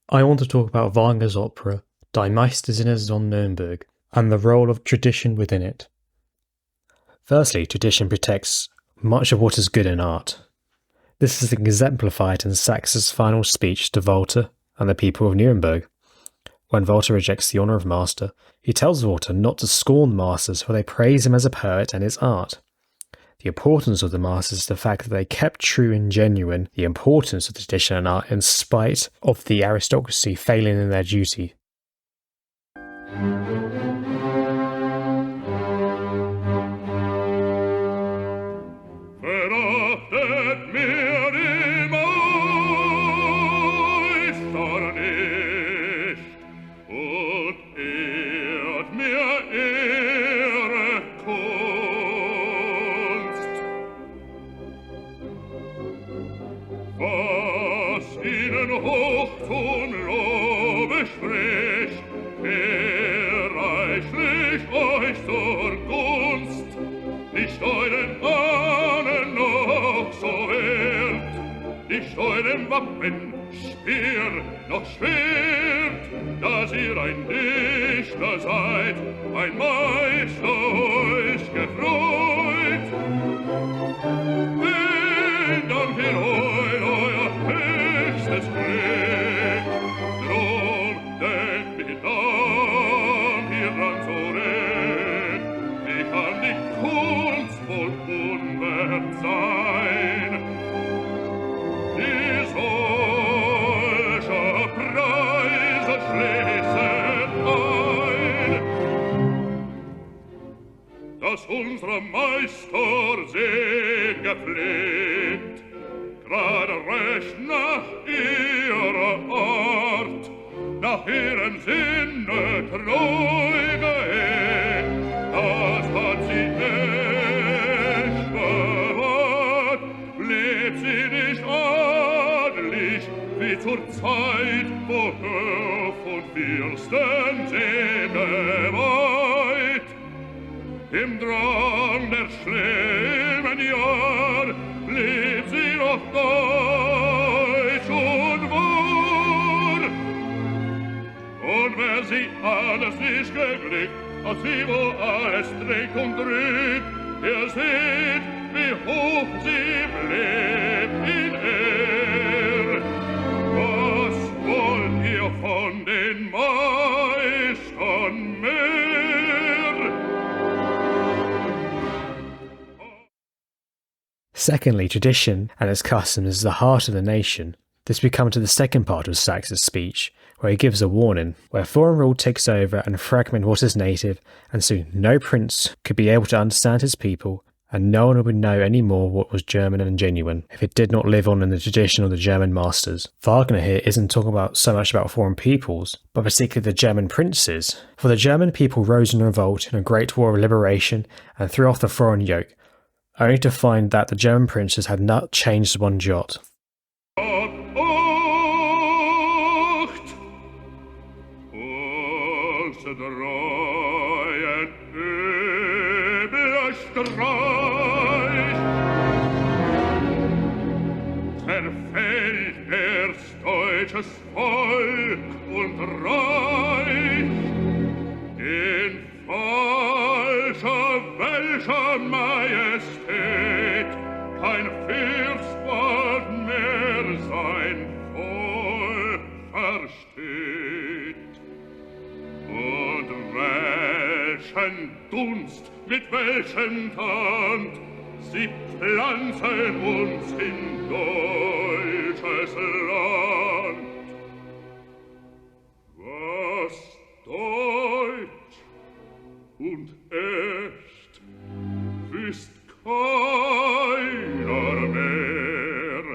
I want to talk about Wagner's opera, Die Meistersinger von Nuremburg, and the role of tradition within it. Firstly, tradition protects much of what is good in art. This is exemplified in Saxe's final speech to Walter and the people of Nuremberg. When Walter rejects the honour of master, he tells Walter not to scorn masters, for they praise him as a poet and his art. The importance of the masters is the fact that they kept true and genuine the importance of tradition and art in spite of the aristocracy failing in their duty. Nicht eurem Wappen, Speer noch Schwert, dass ihr ein Dichter seid, ein Meister euch gefreut. Wenn dann für euer höchstes Glück, drum denkt mir dann hieran zurück, wie kann die Kunst wohl unwert sein? Dass unser Meister sehr gepflegt, gerade recht nach ihrer Art, nach ihrem Sinne treu gehegt, das hat sie echt bewahrt, lebt sie nicht adelig, wie zur Zeit, wo Höf und Fürsten sie geweiht. Im Drang der schlimmen Jahr blieb sie noch deutsch und wahr. Und wer sie alles nicht geglückt, als sie wo alles trägt und drückt, ihr seht, wie hoch sie bleibt in Ehr. Was wollt ihr von den Meistern mehr? Secondly, tradition and its customs is the heart of the nation. This we come to the second part of Saxe's speech, where he gives a warning, where foreign rule takes over and fragment what is native, and soon no prince could be able to understand his people, and no one would know any more what was German and genuine, if it did not live on in the tradition of the German masters. Wagner here isn't talking so much about foreign peoples, but particularly the German princes, for the German people rose in revolt in a great war of liberation and threw off the foreign yoke, only to find that the German princes had not changed one jot. Zerfällt erst deutsches Volk und Reich in falscher, welcher Majestät kein Fürst bald mehr sein Volk versteht. Und welchen Dunst, mit welchem Tand sie pflanzen uns in deutsches Land. Was deutsch und echt wüsst keiner mehr,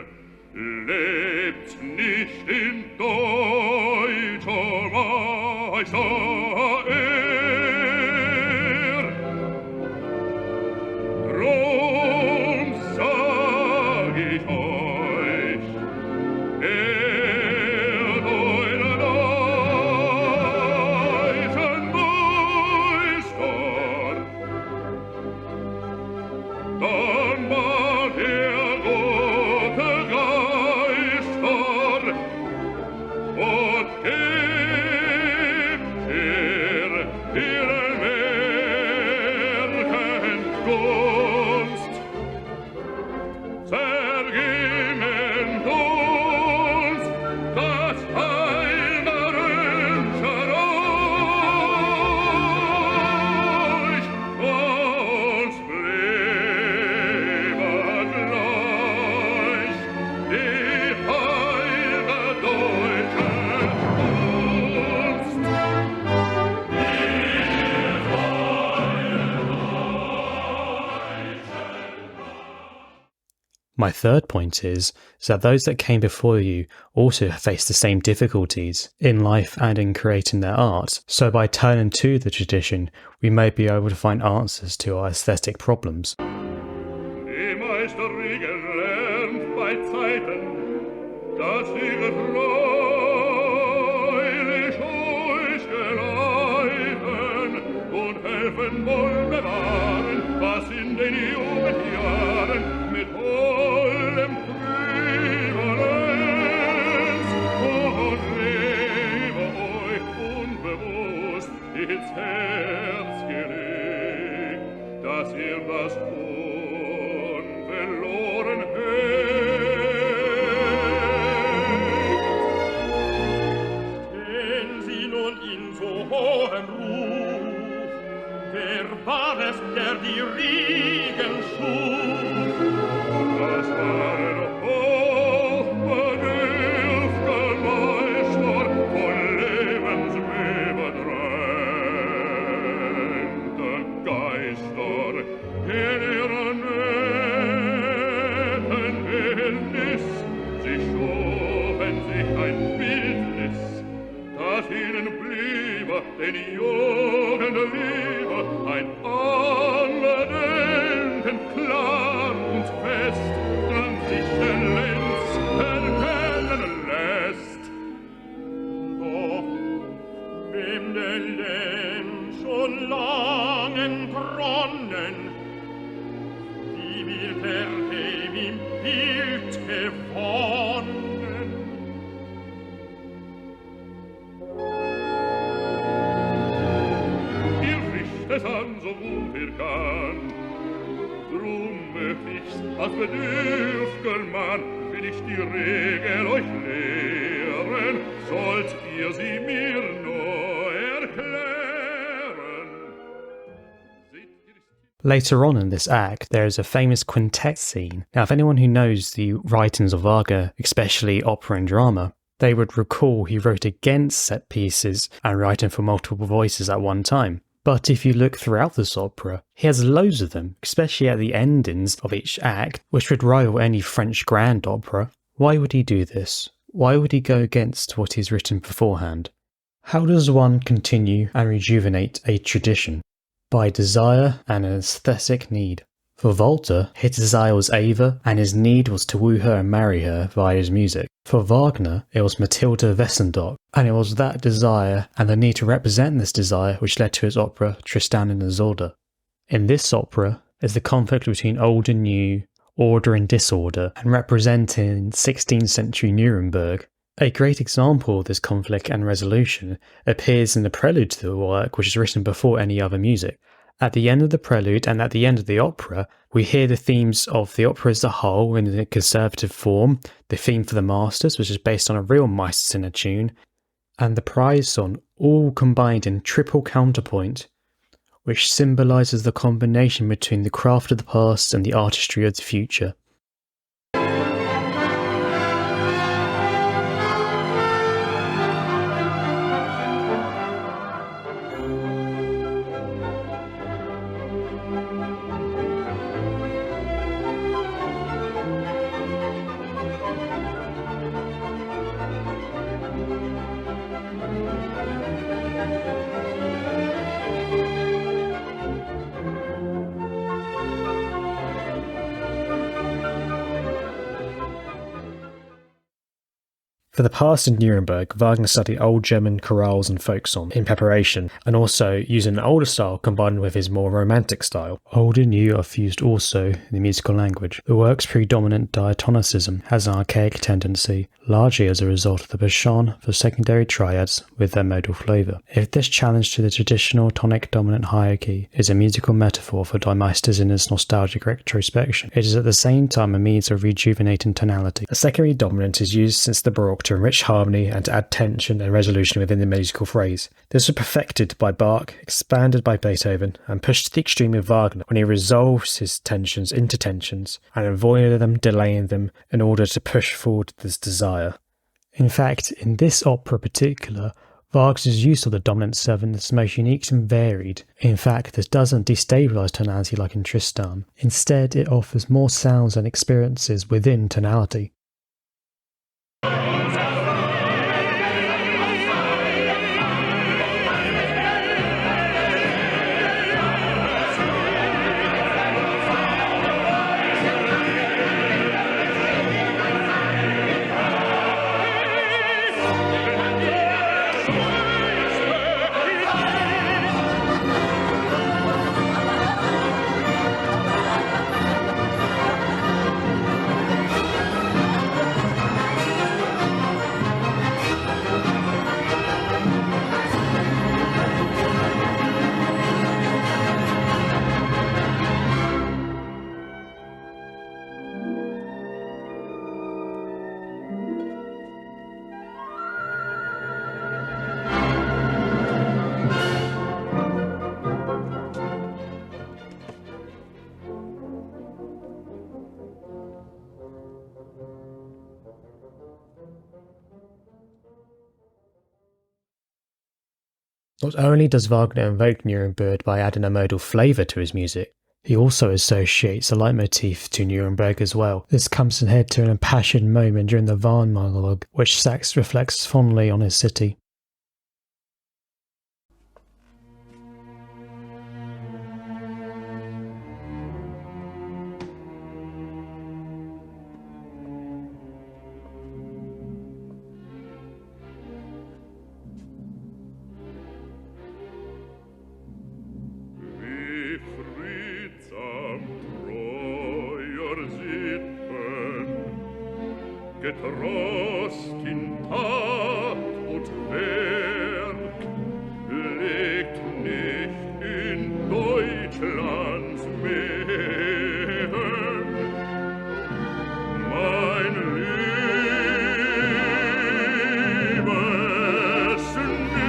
lebt nicht in deutscher Meister-Ehr. Drum sag ich euch, ehrt eure deutschen Meister, dann mag der gute Geister und My third point is that those that came before you also faced the same difficulties in life and in creating their art, so by turning to the tradition, we may be able to find answers to our aesthetic problems. Die Meistersinger lernt bei Zeiten, dass sie treulich euch geleiten und helfen wollen bewahren, was in den Jugendjahren mit vollem Prävalenz und Lebe euch unbewusst ins Herz gelegt, dass ihr das unverloren hält. Stehen Sie nun in so hohem Ruf, wer war es, der die Riegel schuf? Das waren hochbedürfte Meister von lebensüberdrängte Geister in ihrer netten Wildnis. Sie schufen sich ein Bildnis, das ihnen bliebe, den Jugendliebe, ein Andenken klar und fest, dran sich der Lenz erkennen lässt. Doch wem der Lenz schon lang entronnen, wie wird er heim im Bild gewonnen? Ihr fischt es an, so gut ihr kann. Drum möcht ich's als bedürftiger Mann, will ich die Regel euch lehren, sollt ihr sie mir nur erklären. Later on in this act, there is a famous quintet scene. Now, if anyone who knows the writings of Wagner, especially opera and drama, they would recall he wrote against set pieces and writing for multiple voices at one time. But if you look throughout this opera, he has loads of them, especially at the endings of each act, which would rival any French grand opera. Why would he do this? Why would he go against what he's written beforehand? How does one continue and rejuvenate a tradition? By desire and an aesthetic need. For Walter, his desire was Eva, and his need was to woo her and marry her via his music. For Wagner, it was Matilda Wesendonck, and it was that desire and the need to represent this desire which led to his opera Tristan and Isolde. In this opera is the conflict between old and new, order and disorder, and representing 16th century Nuremburg. A great example of this conflict and resolution appears in the prelude to the work, which is written before any other music. At the end of the prelude and at the end of the opera, we hear the themes of the opera as a whole in a conservative form, the theme for the Masters, which is based on a real Meistersinger tune, and the prize song, all combined in triple counterpoint, which symbolises the combination between the craft of the past and the artistry of the future. For the past in Nuremberg, Wagner studied old German chorales and folk song in preparation, and also using an older style combined with his more romantic style. Old and new are fused also in the musical language. The work's predominant diatonicism has an archaic tendency, largely as a result of the penchant for secondary triads with their modal flavour. If this challenge to the traditional tonic-dominant hierarchy is a musical metaphor for Die Meistersinger's nostalgic retrospection, it is at the same time a means of rejuvenating tonality. A secondary dominant is used since the Baroque to enrich harmony and to add tension and resolution within the musical phrase. This was perfected by Bach, expanded by Beethoven, and pushed to the extreme of Wagner when he resolves his tensions into tensions and avoided them, delaying them in order to push forward this desire. In fact, in this opera in particular, Wagner's use of the dominant seventh is most unique and varied. In fact, this doesn't destabilise tonality like in Tristan. Instead, it offers more sounds and experiences within tonality. Not only does Wagner invoke Nuremberg by adding a modal flavour to his music, he also associates a leitmotif to Nuremberg as well. This comes ahead to an impassioned moment during the Wahn monologue, which Sachs reflects fondly on his city. Getrost in Tat und Werk, legt nicht in Deutschlands Meeren. Mein liebes Nuremberg.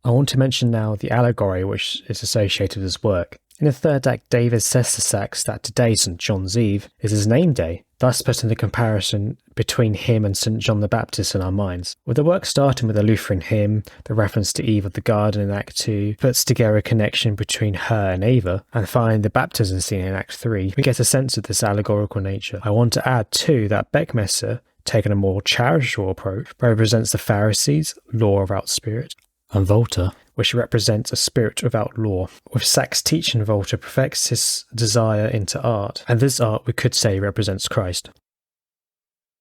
I want to mention now the allegory which is associated with his work. In the third act, David says to Sachs that today, St. John's Eve, is his name day, thus putting the comparison between him and St. John the Baptist in our minds. With the work starting with a Lutheran hymn, the reference to Eve of the garden in Act 2 puts together a connection between her and Ava, and finally the baptism scene in Act 3, we get a sense of this allegorical nature. I want to add too that Beckmesser, taking a more charitable approach, represents the Pharisees, law without spirit, and Volta, which represents a spirit without law. With Sachs' teaching, Volta perfects his desire into art, and this art we could say represents Christ.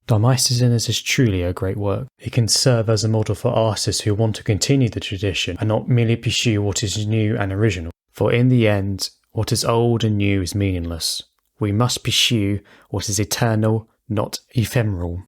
Die Meistersinger is truly a great work. It can serve as a model for artists who want to continue the tradition and not merely pursue what is new and original. For in the end, what is old and new is meaningless. We must pursue what is eternal, not ephemeral.